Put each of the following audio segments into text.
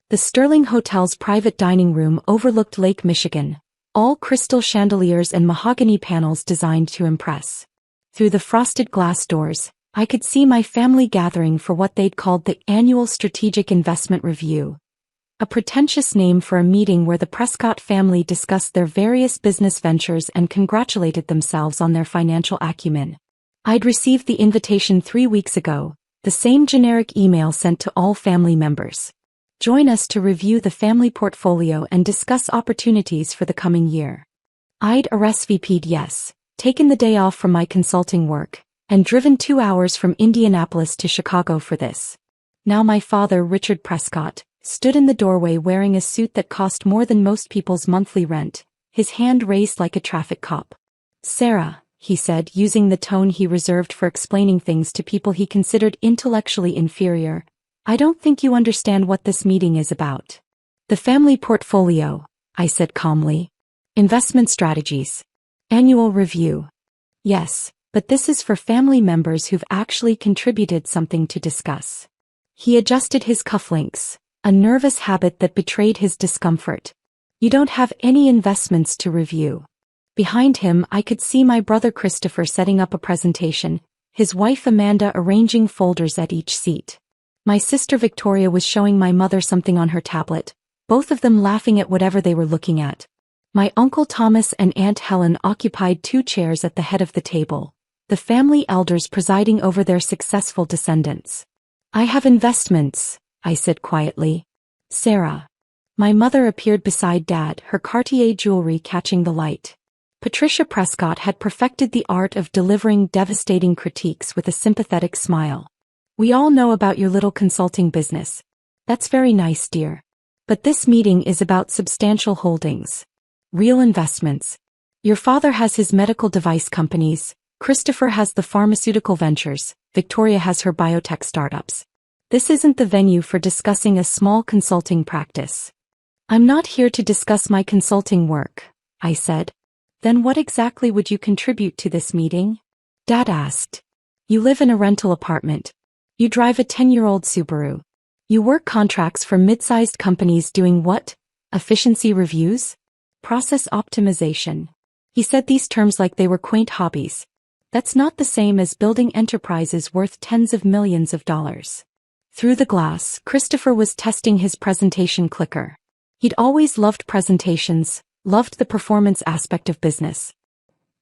The Sterling Hotel's private dining room overlooked Lake Michigan, all crystal chandeliers and mahogany panels designed to impress. Through the frosted glass doors, I could see my family gathering for what they'd called the Annual Strategic Investment Review, a pretentious name for a meeting where the Prescott family discussed their various business ventures and congratulated themselves on their financial acumen. I'd received the invitation 3 weeks ago, the same generic email sent to all family members. Join us to review the family portfolio and discuss opportunities for the coming year. I'd RSVP'd yes, taken the day off from my consulting work, and driven 2 hours from Indianapolis to Chicago for this. Now my father, Richard Prescott, stood in the doorway wearing a suit that cost more than most people's monthly rent, his hand raised like a traffic cop. "Sarah," he said, using the tone he reserved for explaining things to people he considered intellectually inferior, "I don't think you understand what this meeting is about." "The family portfolio," I said calmly. "Investment strategies. Annual review." "Yes, but this is for family members who've actually contributed something to discuss." He adjusted his cufflinks, a nervous habit that betrayed his discomfort. "You don't have any investments to review." Behind him I could see my brother Christopher setting up a presentation, his wife Amanda arranging folders at each seat. My sister Victoria was showing my mother something on her tablet, both of them laughing at whatever they were looking at. My Uncle Thomas and Aunt Helen occupied 2 chairs at the head of the table, the family elders presiding over their successful descendants. "I have investments," I said quietly. "Sarah." My mother appeared beside Dad, her Cartier jewelry catching the light. Patricia Prescott had perfected the art of delivering devastating critiques with a sympathetic smile. "We all know about your little consulting business. That's very nice, dear. But this meeting is about substantial holdings. Real investments. Your father has his medical device companies, Christopher has the pharmaceutical ventures, Victoria has her biotech startups. This isn't the venue for discussing a small consulting practice." "I'm not here to discuss my consulting work," I said. "Then what exactly would you contribute to this meeting?" Dad asked. "You live in a rental apartment. You drive a 10-year-old Subaru. You work contracts for mid-sized companies doing what? Efficiency reviews? Process optimization." He said these terms like they were quaint hobbies. "That's not the same as building enterprises worth tens of millions of dollars." Through the glass, Christopher was testing his presentation clicker. He'd always loved presentations, loved the performance aspect of business.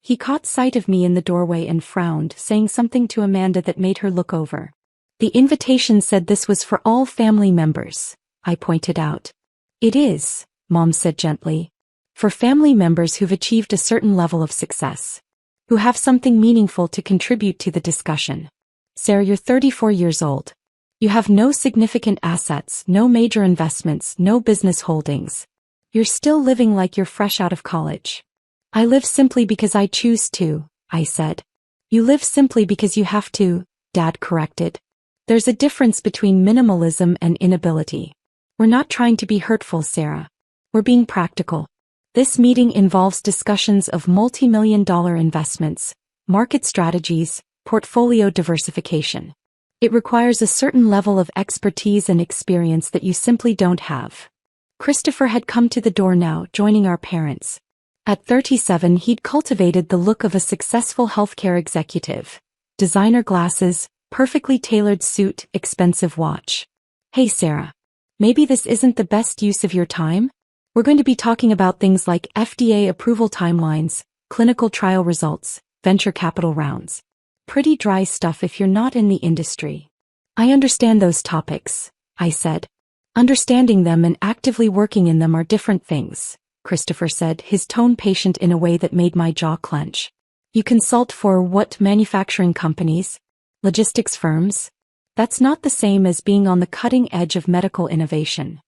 He caught sight of me in the doorway and frowned, saying something to Amanda that made her look over. "The invitation said this was for all family members," I pointed out. "It is," Mom said gently. "For family members who've achieved a certain level of success. Who have something meaningful to contribute to the discussion. Sarah, you're 34 years old. You have no significant assets, no major investments, no business holdings. You're still living like you're fresh out of college." "I live simply because I choose to," I said. "You live simply because you have to," Dad corrected. "There's a difference between minimalism and inability. We're not trying to be hurtful, Sarah. We're being practical. This meeting involves discussions of multi-million-dollar investments, market strategies, portfolio diversification. It requires a certain level of expertise and experience that you simply don't have." Christopher had come to the door now, joining our parents. At 37 he'd cultivated the look of a successful healthcare executive. Designer glasses, perfectly tailored suit, expensive watch. "Hey Sarah. Maybe this isn't the best use of your time? We're going to be talking about things like FDA approval timelines, clinical trial results, venture capital rounds. Pretty dry stuff if you're not in the industry." "I understand those topics," I said. "Understanding them and actively working in them are different things," Christopher said, his tone patient in a way that made my jaw clench. "You consult for what, manufacturing companies? Logistics firms? That's not the same as being on the cutting edge of medical innovation."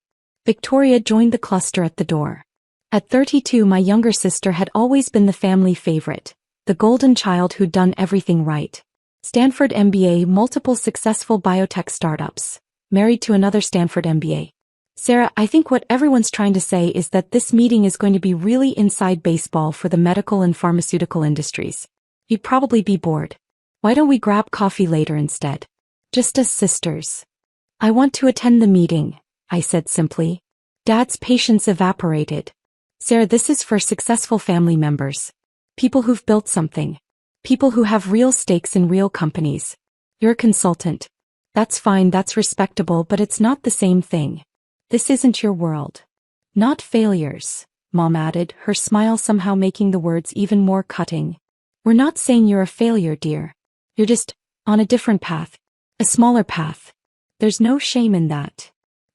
Victoria joined the cluster at the door. At 32 my younger sister had always been the family favorite, the golden child who'd done everything right. Stanford MBA, multiple successful biotech startups, married to another Stanford MBA. "Sarah, I think what everyone's trying to say is that this meeting is going to be really inside baseball for the medical and pharmaceutical industries. You'd probably be bored. Why don't we grab coffee later instead? Just as sisters." "I want to attend the meeting," I said simply. Dad's patience evaporated. Sarah, this is for successful family members. People who've built something. People who have real stakes in real companies. You're a consultant. That's fine, that's respectable, but it's not the same thing. This isn't your world. Not failures, Mom added, her smile somehow making the words even more cutting. We're not saying you're a failure, dear. You're just on a different path. A smaller path. There's no shame in that.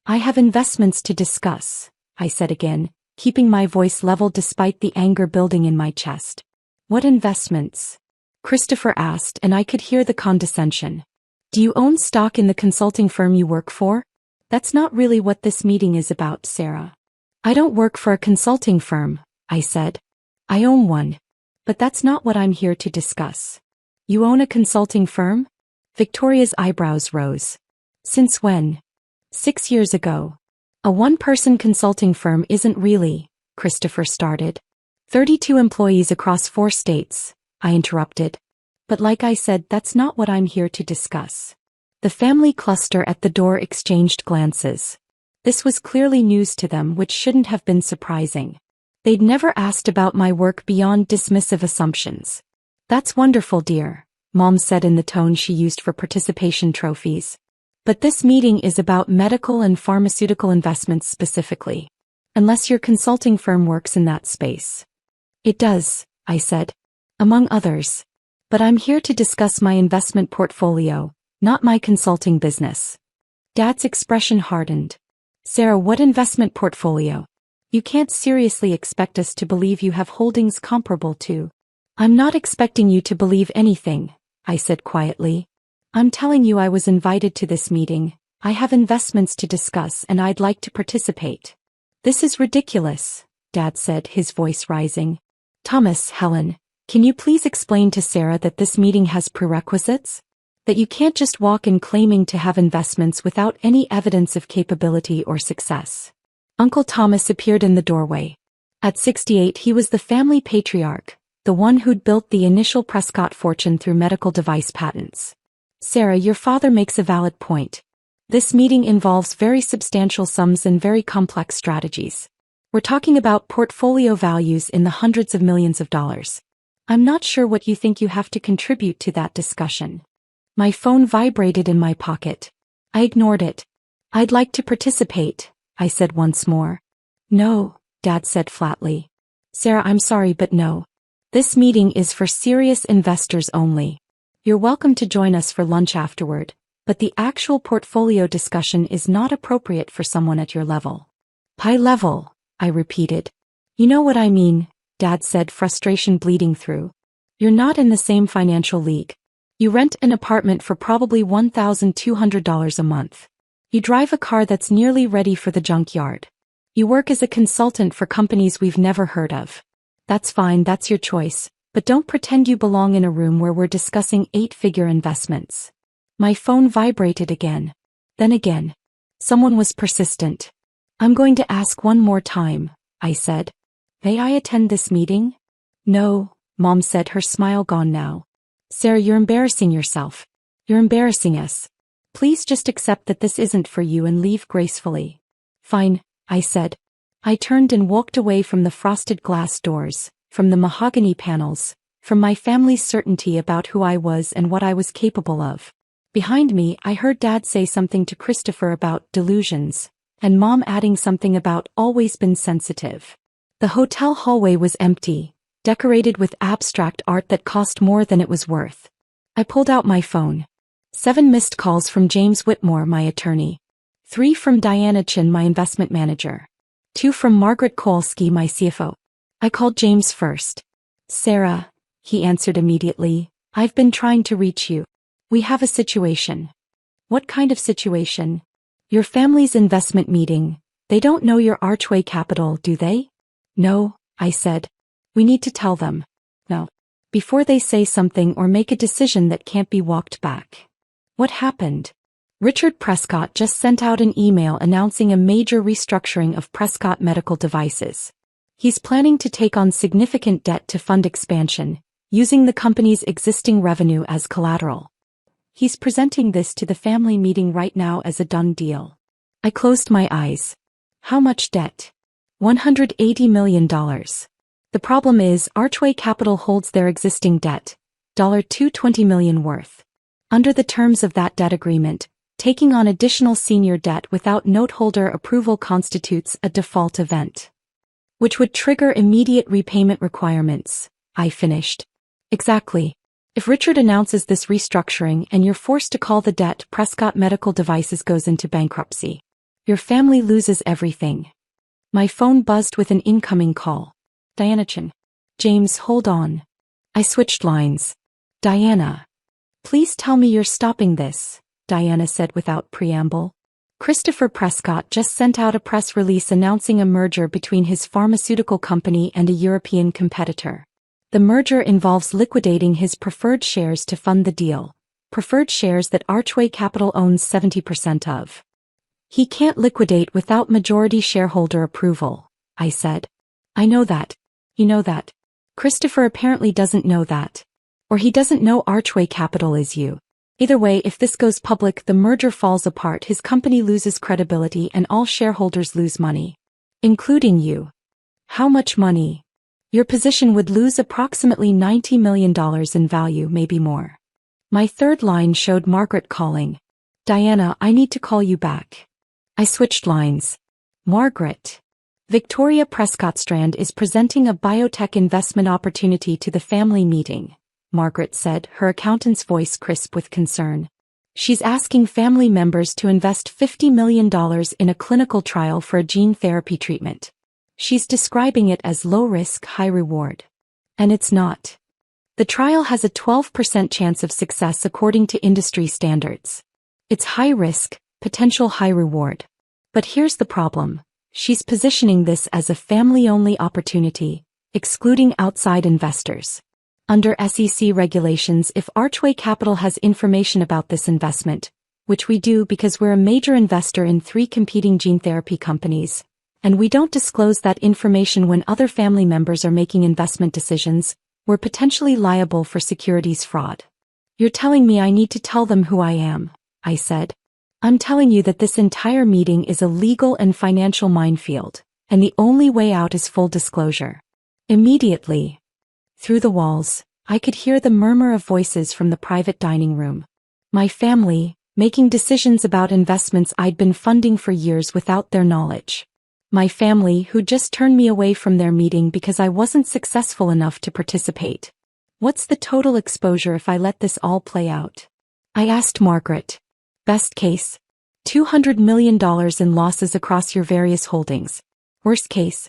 I have investments to discuss, I said again, keeping my voice level despite the anger building in my chest. What investments? Christopher asked, and I could hear the condescension. Do you own stock in the consulting firm you work for? That's not really what this meeting is about, Sarah. I don't work for a consulting firm, I said. I own one. But that's not what I'm here to discuss. You own a consulting firm? Victoria's eyebrows rose. Since when? 6 years ago. A one-person consulting firm isn't really, Christopher started. 32 employees across 4 states, I interrupted. But like I said, that's not what I'm here to discuss. The family cluster at the door exchanged glances. This was clearly news to them, which shouldn't have been surprising. They'd never asked about my work beyond dismissive assumptions. That's wonderful, dear, Mom said in the tone she used for participation trophies. But this meeting is about medical and pharmaceutical investments specifically. Unless your consulting firm works in that space. It does, I said. Among others. But I'm here to discuss my investment portfolio, not my consulting business. Dad's expression hardened. Sarah, what investment portfolio? You can't seriously expect us to believe you have holdings comparable to. I'm not expecting you to believe anything, I said quietly. I'm telling you I was invited to this meeting. I have investments to discuss and I'd like to participate. This is ridiculous, Dad said, his voice rising. Thomas, Helen, can you please explain to Sarah that this meeting has prerequisites? That you can't just walk in claiming to have investments without any evidence of capability or success. Uncle Thomas appeared in the doorway. At 68 he was the family patriarch, the one who'd built the initial Prescott fortune through medical device patents. Sarah, your father makes a valid point. This meeting involves very substantial sums and very complex strategies. We're talking about portfolio values in the hundreds of millions of dollars. I'm not sure what you think you have to contribute to that discussion. My phone vibrated in my pocket. I ignored it. I'd like to participate, I said once more. No, Dad said flatly. Sarah, I'm sorry, but no. This meeting is for serious investors only. You're welcome to join us for lunch afterward, but the actual portfolio discussion is not appropriate for someone at your level. High level, I repeated. You know what I mean, Dad said, frustration bleeding through. You're not in the same financial league. You rent an apartment for probably $1,200 a month. You drive a car that's nearly ready for the junkyard. You work as a consultant for companies we've never heard of. That's fine, that's your choice. But don't pretend you belong in a room where we're discussing 8-figure investments. My phone vibrated again. Then again. Someone was persistent. I'm going to ask one more time, I said. May I attend this meeting? No, Mom said, her smile gone now. Sarah, you're embarrassing yourself. You're embarrassing us. Please just accept that this isn't for you and leave gracefully. Fine, I said. I turned and walked away from the frosted glass doors. From the mahogany panels, from my family's certainty about who I was and what I was capable of. Behind me, I heard Dad say something to Christopher about delusions, and Mom adding something about always been sensitive. The hotel hallway was empty, decorated with abstract art that cost more than it was worth. I pulled out my phone. 7 missed calls from James Whitmore, my attorney. 3 from Diana Chin, my investment manager. 2 from Margaret Kowalski, my CFO. I called James first. Sarah, he answered immediately, I've been trying to reach you. We have a situation. What kind of situation? Your family's investment meeting. They don't know your Archway capital, do they? No, I said. We need to tell them. No. Before they say something or make a decision that can't be walked back. What happened? Richard Prescott just sent out an email announcing a major restructuring of Prescott Medical Devices. He's planning to take on significant debt to fund expansion, using the company's existing revenue as collateral. He's presenting this to the family meeting right now as a done deal. I closed my eyes. How much debt? $180 million. The problem is, Archway Capital holds their existing debt, $220 million worth. Under the terms of that debt agreement, taking on additional senior debt without noteholder approval constitutes a default event, which would trigger immediate repayment requirements, I finished. Exactly. If Richard announces this restructuring and you're forced to call the debt, Prescott Medical Devices goes into bankruptcy. Your family loses everything. My phone buzzed with an incoming call. Diana Chin. James, hold on. I switched lines. Diana. Please tell me you're stopping this, Diana said without preamble. Christopher Prescott just sent out a press release announcing a merger between his pharmaceutical company and a European competitor. The merger involves liquidating his preferred shares to fund the deal, preferred shares that Archway Capital owns 70% of. He can't liquidate without majority shareholder approval, I said. I know that. You know that. Christopher apparently doesn't know that. Or he doesn't know Archway Capital is you. Either way, if this goes public, the merger falls apart, his company loses credibility and all shareholders lose money. Including you. How much money? Your position would lose approximately $90 million in value, maybe more. My third line showed Margaret calling. Diana, I need to call you back. I switched lines. Margaret. Victoria Prescott Strand is presenting a biotech investment opportunity to the family meeting, Margaret said, her accountant's voice crisp with concern. She's asking family members to invest $50 million in a clinical trial for a gene therapy treatment. She's describing it as low risk, high reward. And it's not. The trial has a 12% chance of success according to industry standards. It's high risk, potential high reward. But here's the problem. She's positioning this as a family-only opportunity, excluding outside investors. Under SEC regulations, if Archway Capital has information about this investment, which we do because we're a major investor in 3 competing gene therapy companies, and we don't disclose that information when other family members are making investment decisions, we're potentially liable for securities fraud. You're telling me I need to tell them who I am, I said. I'm telling you that this entire meeting is a legal and financial minefield, and the only way out is full disclosure. Immediately. Through the walls, I could hear the murmur of voices from the private dining room. My family, making decisions about investments I'd been funding for years without their knowledge. My family who just turned me away from their meeting because I wasn't successful enough to participate. What's the total exposure if I let this all play out? I asked Margaret. Best case, $200 million in losses across your various holdings. Worst case,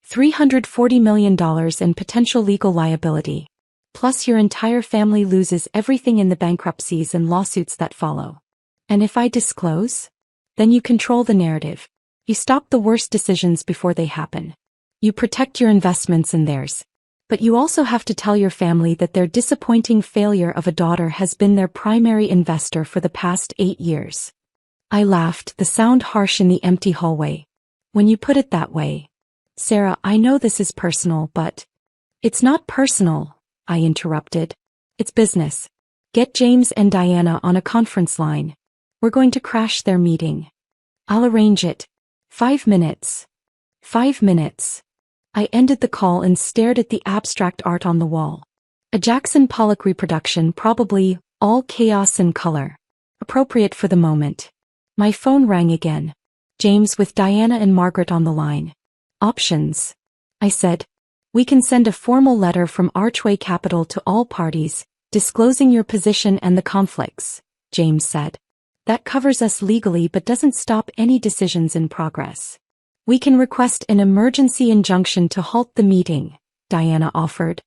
$340 million in potential legal liability. Plus your entire family loses everything in the bankruptcies and lawsuits that follow. And if I disclose? Then you control the narrative. You stop the worst decisions before they happen. You protect your investments and theirs. But you also have to tell your family that their disappointing failure of a daughter has been their primary investor for the past 8 years. I laughed, the sound harsh in the empty hallway. When you put it that way. Sarah, I know this is personal, but... It's not personal, I interrupted. It's business. Get James and Diana on a conference line. We're going to crash their meeting. I'll arrange it. 5 minutes. 5 minutes. I ended the call and stared at the abstract art on the wall. A Jackson Pollock reproduction, probably, all chaos and color. Appropriate for the moment. My phone rang again. James with Diana and Margaret on the line. Options. I said. We can send a formal letter from Archway Capital to all parties, disclosing your position and the conflicts, James said. That covers us legally but doesn't stop any decisions in progress. We can request an emergency injunction to halt the meeting, Diana offered.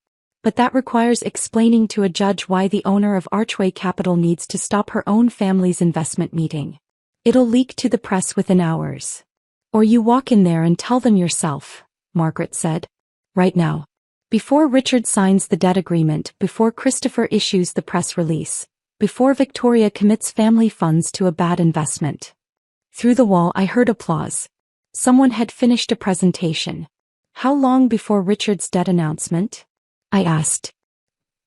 But that requires explaining to a judge why the owner of Archway Capital needs to stop her own family's investment meeting. It'll leak to the press within hours. Or you walk in there and tell them yourself, Margaret said. Right now. Before Richard signs the debt agreement, before Christopher issues the press release, before Victoria commits family funds to a bad investment. Through the wall I heard applause. Someone had finished a presentation. How long before Richard's debt announcement? I asked.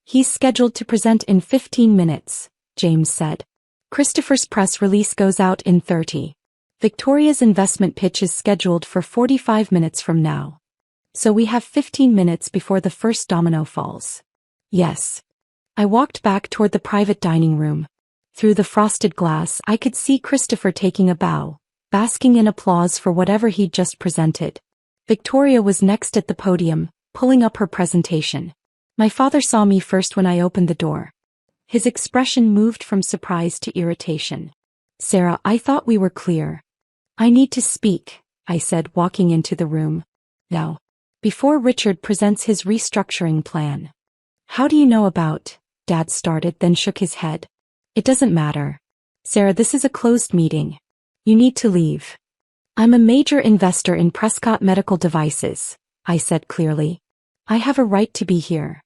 He's scheduled to present in 15 minutes, James said. Christopher's press release goes out in 30. Victoria's investment pitch is scheduled for 45 minutes from now. So we have 15 minutes before the first domino falls. Yes. I walked back toward the private dining room. Through the frosted glass, I could see Christopher taking a bow, basking in applause for whatever he'd just presented. Victoria was next at the podium, pulling up her presentation. My father saw me first when I opened the door. His expression moved from surprise to irritation. Sarah, I thought we were clear. I need to speak, I said, walking into the room. Now. Before Richard presents his restructuring plan. How do you know about? Dad started, then shook his head. It doesn't matter. Sarah, this is a closed meeting. You need to leave. I'm a major investor in Prescott Medical Devices, I said clearly. I have a right to be here.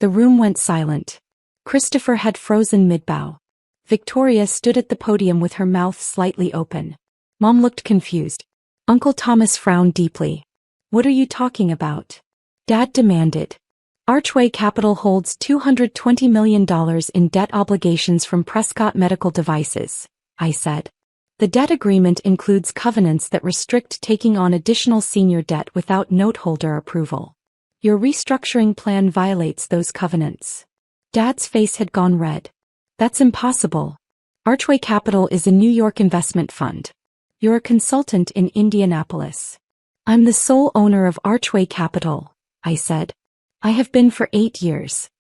The room went silent. Christopher had frozen mid-bow. Victoria stood at the podium with her mouth slightly open. Mom looked confused. Uncle Thomas frowned deeply. What are you talking about? Dad demanded. Archway Capital holds $220 million in debt obligations from Prescott Medical Devices, I said. The debt agreement includes covenants that restrict taking on additional senior debt without noteholder approval. Your restructuring plan violates those covenants. Dad's face had gone red. That's impossible. Archway Capital is a New York investment fund. You're a consultant in Indianapolis. I'm the sole owner of Archway Capital, I said. I have been for 8 years.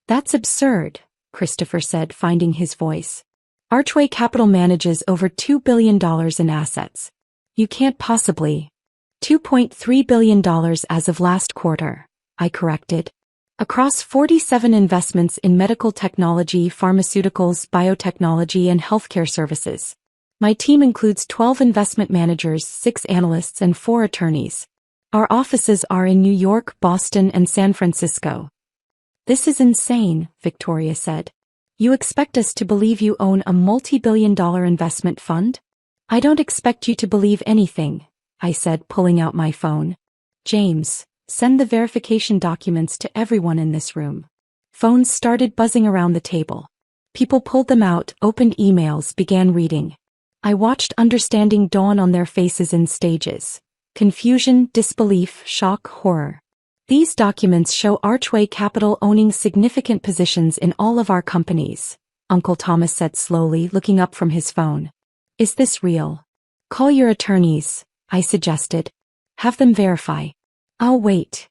That's absurd, Christopher said, finding his voice. Archway Capital manages over $2 billion in assets. You can't possibly. $2.3 billion as of last quarter, I corrected. Across 47 investments in medical technology, pharmaceuticals, biotechnology, and healthcare services. My team includes 12 investment managers, 6 analysts, and 4 attorneys. Our offices are in New York, Boston, and San Francisco. This is insane, Victoria said. You expect us to believe you own a multi-billion-dollar investment fund? I don't expect you to believe anything, I said, pulling out my phone. James, send the verification documents to everyone in this room. Phones started buzzing around the table. People pulled them out, opened emails, began reading. I watched understanding dawn on their faces in stages. Confusion, disbelief, shock, horror. These documents show Archway Capital owning significant positions in all of our companies, Uncle Thomas said slowly, looking up from his phone. Is this real? Call your attorneys, I suggested. Have them verify. I'll wait.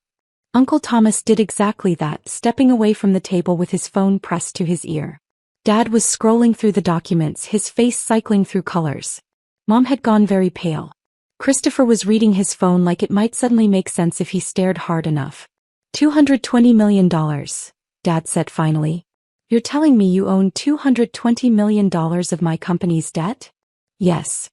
Uncle Thomas did exactly that, stepping away from the table with his phone pressed to his ear. Dad was scrolling through the documents, his face cycling through colors. Mom had gone very pale. Christopher was reading his phone like it might suddenly make sense if he stared hard enough. $220 million, Dad said finally. You're telling me you own $220 million of my company's debt? Yes.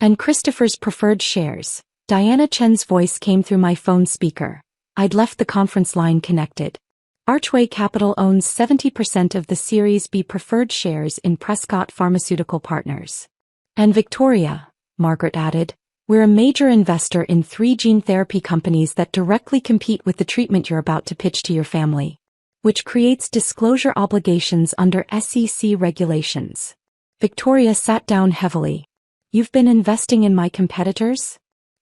And Christopher's preferred shares. Diana Chen's voice came through my phone speaker. I'd left the conference line connected. Archway Capital owns 70% of the Series B preferred shares in Prescott Pharmaceutical Partners. And Victoria, Margaret added, we're a major investor in 3 gene therapy companies that directly compete with the treatment you're about to pitch to your family, which creates disclosure obligations under SEC regulations. Victoria sat down heavily. You've been investing in my competitors?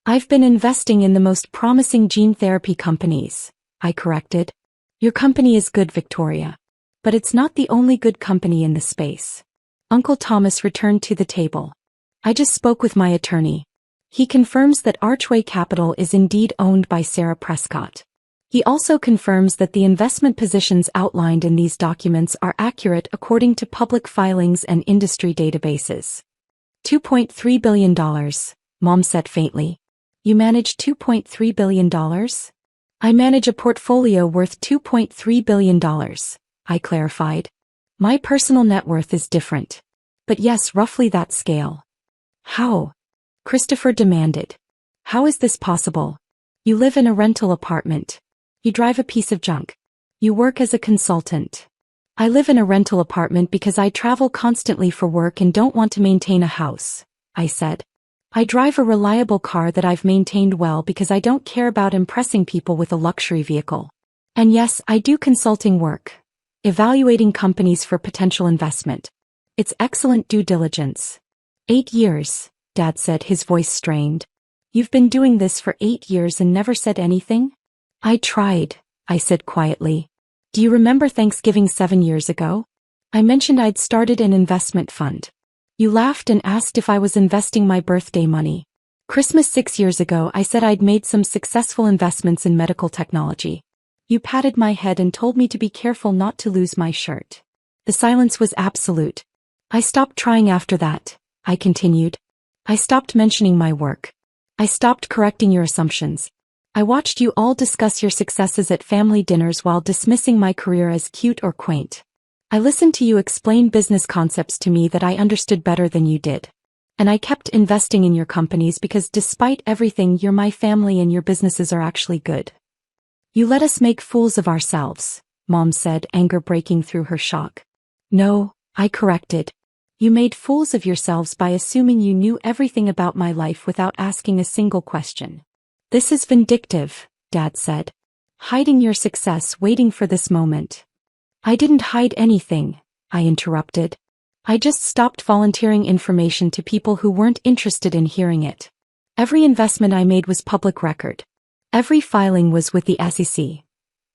I've been investing in the most promising gene therapy companies, I corrected. Your company is good, Victoria. But it's not the only good company in the space. Uncle Thomas returned to the table. I just spoke with my attorney. He confirms that Archway Capital is indeed owned by Sarah Prescott. He also confirms that the investment positions outlined in these documents are accurate according to public filings and industry databases. $2.3 billion, Mom said faintly. You manage $2.3 billion? I manage a portfolio worth $2.3 billion, I clarified. My personal net worth is different. But yes, roughly that scale. How? Christopher demanded. How is this possible? You live in a rental apartment. You drive a piece of junk. You work as a consultant. I live in a rental apartment because I travel constantly for work and don't want to maintain a house, I said. I drive a reliable car that I've maintained well because I don't care about impressing people with a luxury vehicle. And yes, I do consulting work, evaluating companies for potential investment. It's excellent due diligence. 8 years, Dad said, his voice strained. You've been doing this for 8 years and never said anything? I tried, I said quietly. Do you remember Thanksgiving 7 years ago? I mentioned I'd started an investment fund. You laughed and asked if I was investing my birthday money. Christmas 6 years ago, I said I'd made some successful investments in medical technology. You patted my head and told me to be careful not to lose my shirt. The silence was absolute. I stopped trying after that, I continued. I stopped mentioning my work. I stopped correcting your assumptions. I watched you all discuss your successes at family dinners while dismissing my career as cute or quaint. I listened to you explain business concepts to me that I understood better than you did. And I kept investing in your companies because despite everything, you're my family and your businesses are actually good. You let us make fools of ourselves, Mom said, anger breaking through her shock. No, I corrected. You made fools of yourselves by assuming you knew everything about my life without asking a single question. This is vindictive, Dad said. Hiding your success, waiting for this moment. I didn't hide anything, I interrupted. I just stopped volunteering information to people who weren't interested in hearing it. Every investment I made was public record. Every filing was with the SEC.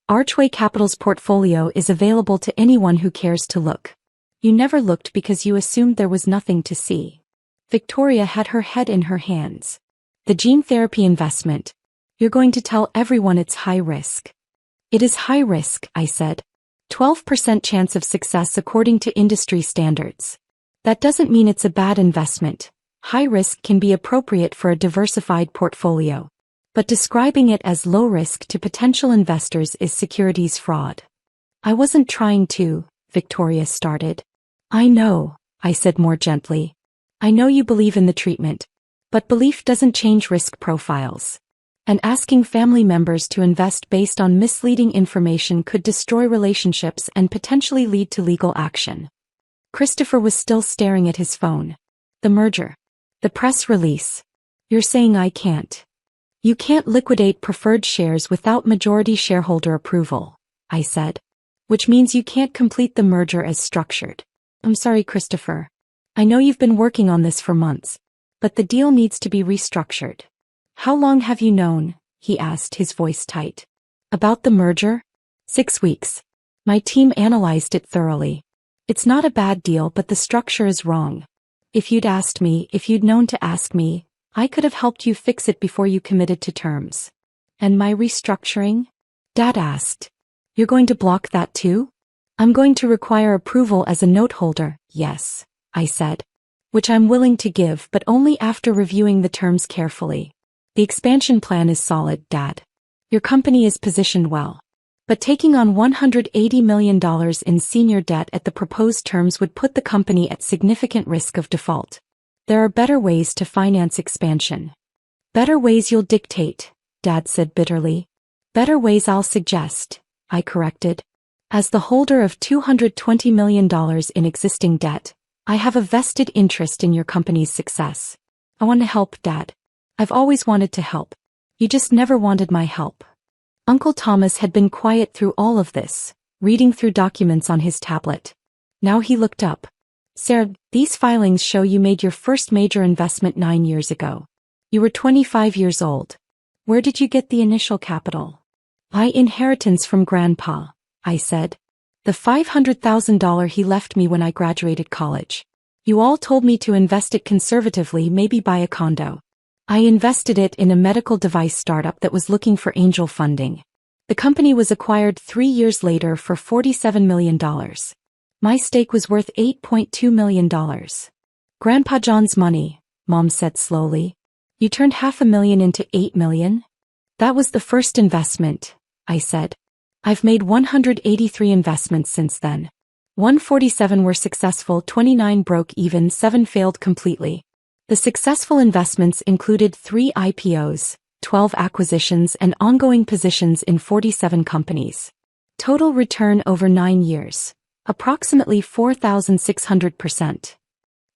Archway Capital's portfolio is available to anyone who cares to look. You never looked because you assumed there was nothing to see. Victoria had her head in her hands. The gene therapy investment. You're going to tell everyone it's high risk. It is high risk, I said. 12% chance of success according to industry standards. That doesn't mean it's a bad investment. High risk can be appropriate for a diversified portfolio. But describing it as low risk to potential investors is securities fraud. I wasn't trying to, Victoria started. I know, I said more gently. I know you believe in the treatment. But belief doesn't change risk profiles. And asking family members to invest based on misleading information could destroy relationships and potentially lead to legal action. Christopher was still staring at his phone. The merger. The press release. You're saying I can't. You can't liquidate preferred shares without majority shareholder approval, I said. Which means you can't complete the merger as structured. I'm sorry, Christopher. I know you've been working on this for months. But the deal needs to be restructured. How long have you known? He asked, his voice tight. About the merger? 6 weeks. My team analyzed it thoroughly. It's not a bad deal, but the structure is wrong. If you'd known to ask me, I could have helped you fix it before you committed to terms. And my restructuring? Dad asked. You're going to block that too? I'm going to require approval as a note holder, yes, I said. Which I'm willing to give, but only after reviewing the terms carefully. The expansion plan is solid, Dad. Your company is positioned well. But taking on $180 million in senior debt at the proposed terms would put the company at significant risk of default. There are better ways to finance expansion. Better ways you'll dictate, Dad said bitterly. Better ways I'll suggest, I corrected. As the holder of $220 million in existing debt, I have a vested interest in your company's success. I want to help, Dad. I've always wanted to help. You just never wanted my help. Uncle Thomas had been quiet through all of this, reading through documents on his tablet. Now he looked up. Sarah, these filings show you made your first major investment 9 years ago. You were 25 years old. Where did you get the initial capital? By inheritance from Grandpa, I said. The $500,000 he left me when I graduated college. You all told me to invest it conservatively, maybe buy a condo. I invested it in a medical device startup that was looking for angel funding. The company was acquired 3 years later for $47 million. My stake was worth $8.2 million. Grandpa John's money, Mom said slowly. You turned $500,000 into $8 million? That was the first investment, I said. I've made 183 investments since then. 147 were successful, 29 broke even, 7 failed completely. The successful investments included 3 IPOs, 12 acquisitions and ongoing positions in 47 companies. Total return over 9 years, approximately 4,600%.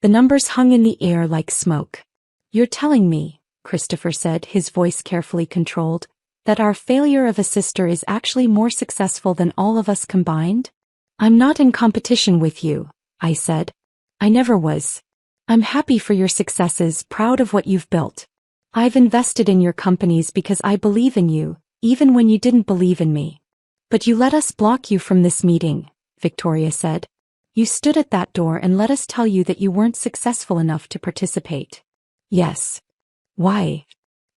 The numbers hung in the air like smoke. You're telling me, Christopher said, his voice carefully controlled, that our failure of a sister is actually more successful than all of us combined? I'm not in competition with you, I said. I never was. I'm happy for your successes, proud of what you've built. I've invested in your companies because I believe in you, even when you didn't believe in me. But you let us block you from this meeting, Victoria said. You stood at that door and let us tell you that you weren't successful enough to participate. Yes. Why?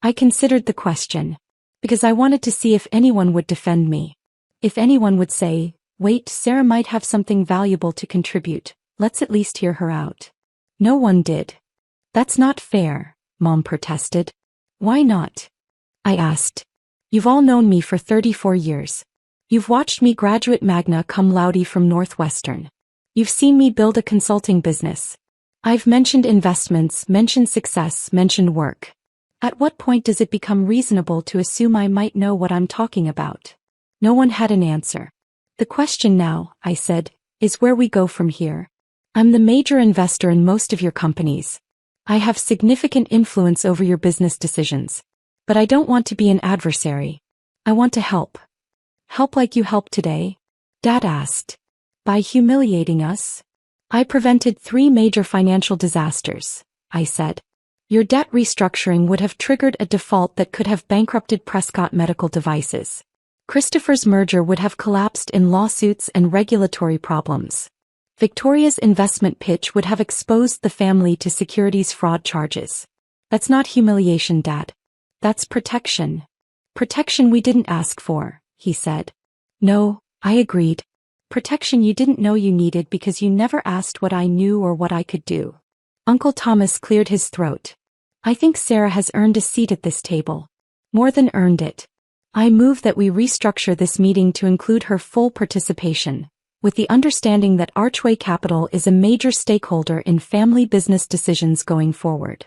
I considered the question. Because I wanted to see if anyone would defend me. If anyone would say, wait, Sarah might have something valuable to contribute, let's at least hear her out. No one did. That's not fair, Mom protested. Why not? I asked. You've all known me for 34 years. You've watched me graduate magna cum laude from Northwestern. You've seen me build a consulting business. I've mentioned investments, mentioned success, mentioned work. At what point does it become reasonable to assume I might know what I'm talking about? No one had an answer. The question now, I said, is where we go from here. I'm the major investor in most of your companies. I have significant influence over your business decisions. But I don't want to be an adversary. I want to help. Help like you helped today? Dad asked. By humiliating us? I prevented 3 major financial disasters, I said. Your debt restructuring would have triggered a default that could have bankrupted Prescott Medical Devices. Christopher's merger would have collapsed in lawsuits and regulatory problems. Victoria's investment pitch would have exposed the family to securities fraud charges. That's not humiliation, Dad. That's protection. Protection we didn't ask for, he said. No, I agreed. Protection you didn't know you needed because you never asked what I knew or what I could do. Uncle Thomas cleared his throat. I think Sarah has earned a seat at this table. More than earned it. I move that we restructure this meeting to include her full participation, with the understanding that Archway Capital is a major stakeholder in family business decisions going forward.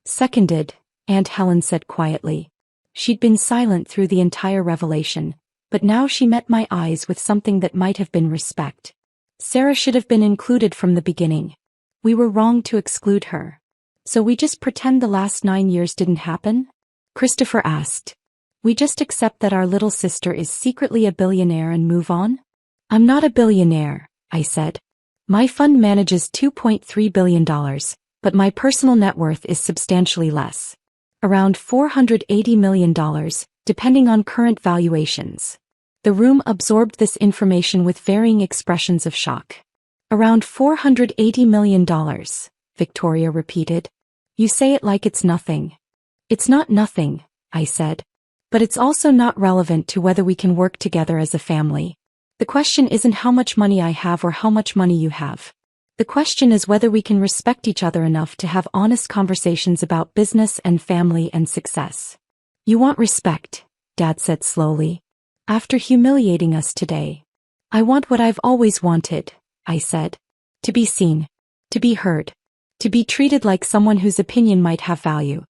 Seconded, Aunt Helen said quietly. She'd been silent through the entire revelation, but now she met my eyes with something that might have been respect. Sarah should have been included from the beginning. We were wrong to exclude her. So we just pretend the last 9 years didn't happen? Christopher asked. We just accept that our little sister is secretly a billionaire and move on? I'm not a billionaire, I said. My fund manages $2.3 billion, but my personal net worth is substantially less. Around $480 million, depending on current valuations. The room absorbed this information with varying expressions of shock. Around $480 million, Victoria repeated. You say it like it's nothing. It's not nothing, I said. But it's also not relevant to whether we can work together as a family. The question isn't how much money I have or how much money you have. The question is whether we can respect each other enough to have honest conversations about business and family and success. You want respect, Dad said slowly. After humiliating us today. I want what I've always wanted, I said. To be seen. To be heard. To be treated like someone whose opinion might have value.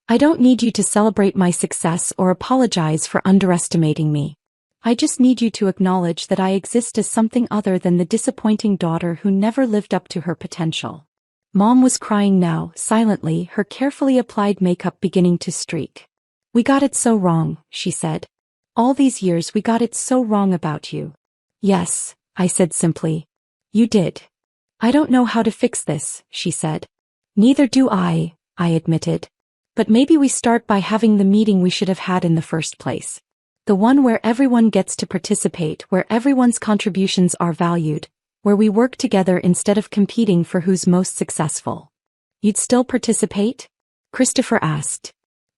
I don't need you to celebrate my success or apologize for underestimating me. I just need you to acknowledge that I exist as something other than the disappointing daughter who never lived up to her potential. Mom was crying now, silently, her carefully applied makeup beginning to streak. We got it so wrong, she said. All these years we got it so wrong about you. Yes, I said simply. You did. I don't know how to fix this, she said. Neither do I admitted. But maybe we start by having the meeting we should have had in the first place. The one where everyone gets to participate, where everyone's contributions are valued, where we work together instead of competing for who's most successful. You'd still participate? Christopher asked.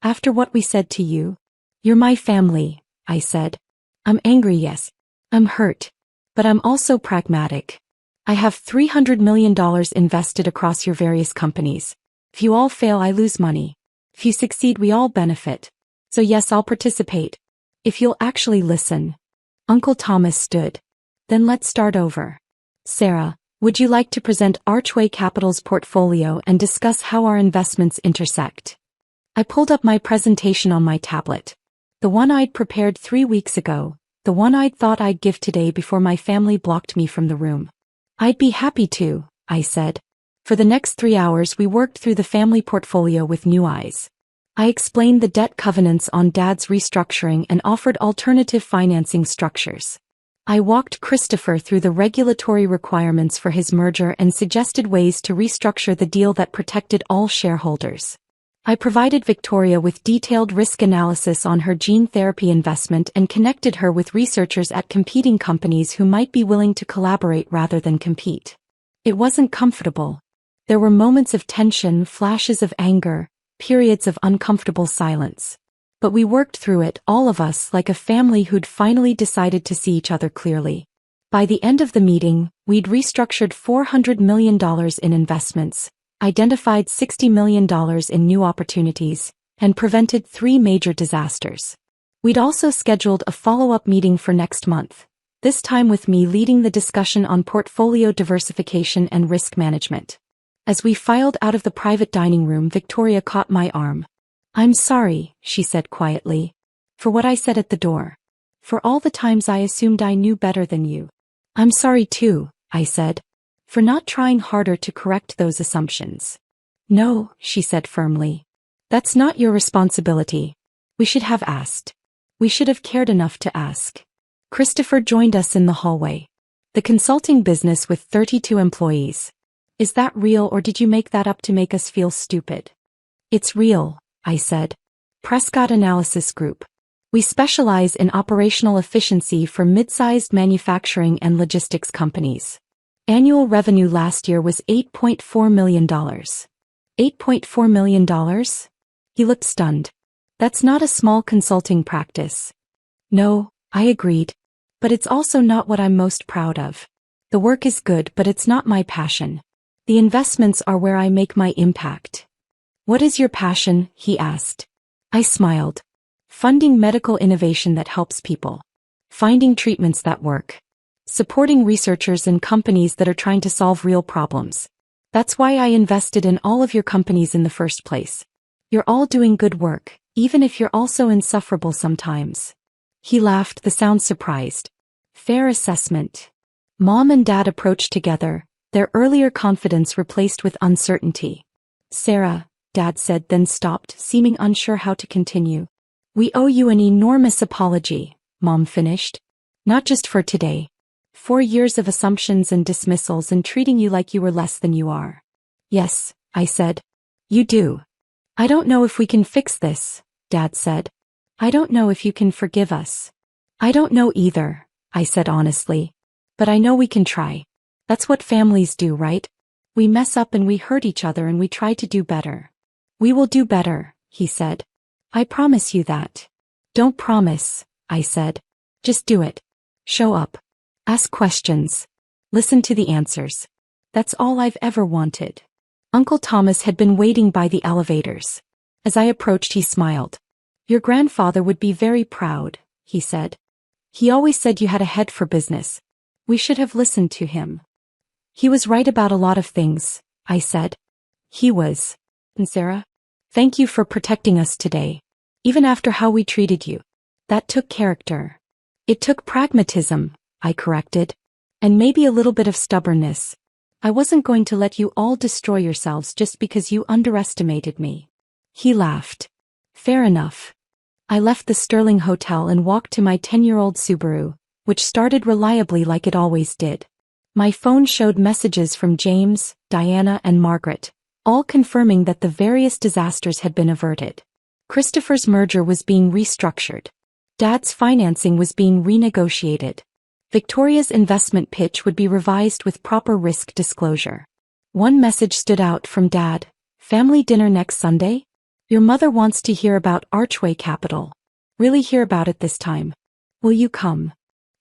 After what we said to you? You're my family, I said. I'm angry, yes. I'm hurt. But I'm also pragmatic. I have $300 million invested across your various companies. If you all fail, I lose money. If you succeed, we all benefit. So yes, I'll participate. If you'll actually listen. Uncle Thomas stood. Then let's start over. Sarah, would you like to present Archway Capital's portfolio and discuss how our investments intersect? I pulled up my presentation on my tablet. The one I'd prepared 3 weeks ago, the one I'd thought I'd give today before my family blocked me from the room. I'd be happy to, I said. For the next 3 hours we worked through the family portfolio with new eyes. I explained the debt covenants on Dad's restructuring and offered alternative financing structures. I walked Christopher through the regulatory requirements for his merger and suggested ways to restructure the deal that protected all shareholders. I provided Victoria with detailed risk analysis on her gene therapy investment and connected her with researchers at competing companies who might be willing to collaborate rather than compete. It wasn't comfortable. There were moments of tension, flashes of anger, periods of uncomfortable silence. But we worked through it, all of us, like a family who'd finally decided to see each other clearly. By the end of the meeting, we'd restructured $400 million in investments, identified $60 million in new opportunities, and prevented 3 major disasters. We'd also scheduled a follow-up meeting for next month, this time with me leading the discussion on portfolio diversification and risk management. As we filed out of the private dining room, Victoria caught my arm. "I'm sorry," she said quietly, "for what I said at the door. For all the times I assumed I knew better than you." "I'm sorry too," I said, "for not trying harder to correct those assumptions." "No," she said firmly. "That's not your responsibility. We should have asked. We should have cared enough to ask." Christopher joined us in the hallway. "The consulting business with 32 employees. Is that real, or did you make that up to make us feel stupid?" "It's real," I said. "Prescott Analysis Group. We specialize in operational efficiency for mid-sized manufacturing and logistics companies. Annual revenue last year was $8.4 million. $8.4 million? He looked stunned. "That's not a small consulting practice." "No," I agreed. "But it's also not what I'm most proud of. The work is good, but it's not my passion. The investments are where I make my impact." "What is your passion?" he asked. I smiled. "Funding medical innovation that helps people. Finding treatments that work. Supporting researchers and companies that are trying to solve real problems. That's why I invested in all of your companies in the first place. You're all doing good work, even if you're also insufferable sometimes." He laughed, the sound surprised. "Fair assessment." Mom and Dad approached together, their earlier confidence replaced with uncertainty. "Sarah," Dad said, then stopped, seeming unsure how to continue. "We owe you an enormous apology," Mom finished. "Not just for today. 4 years of assumptions and dismissals and treating you like you were less than you are." "Yes," I said. "You do." "I don't know if we can fix this," Dad said. "I don't know if you can forgive us." "I don't know either," I said honestly. "But I know we can try. That's what families do, right? We mess up and we hurt each other and we try to do better." "We will do better," he said. "I promise you that." "Don't promise," I said. "Just do it. Show up. Ask questions. Listen to the answers. That's all I've ever wanted." Uncle Thomas had been waiting by the elevators. As I approached, he smiled. "Your grandfather would be very proud," he said. "He always said you had a head for business. We should have listened to him." "He was right about a lot of things," I said. "He was. And Sarah, thank you for protecting us today. Even after how we treated you. That took character." "It took pragmatism," I corrected. "And maybe a little bit of stubbornness. I wasn't going to let you all destroy yourselves just because you underestimated me." He laughed. "Fair enough." I left the Sterling Hotel and walked to my 10-year-old Subaru, which started reliably like it always did. My phone showed messages from James, Diana, and Margaret, all confirming that the various disasters had been averted. Christopher's merger was being restructured. Dad's financing was being renegotiated. Victoria's investment pitch would be revised with proper risk disclosure. One message stood out from Dad. "Family dinner next Sunday? Your mother wants to hear about Archway Capital. Really hear about it this time. Will you come?"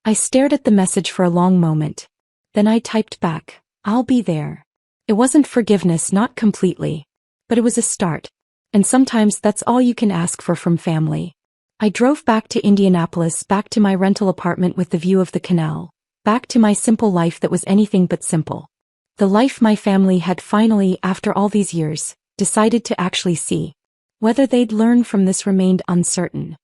I stared at the message for a long moment. Then I typed back, "I'll be there." It wasn't forgiveness, not completely. But it was a start. And sometimes that's all you can ask for from family. I drove back to Indianapolis, back to my rental apartment with the view of the canal, back to my simple life that was anything but simple. The life my family had finally, after all these years, decided to actually see. Whether they'd learn from this remained uncertain.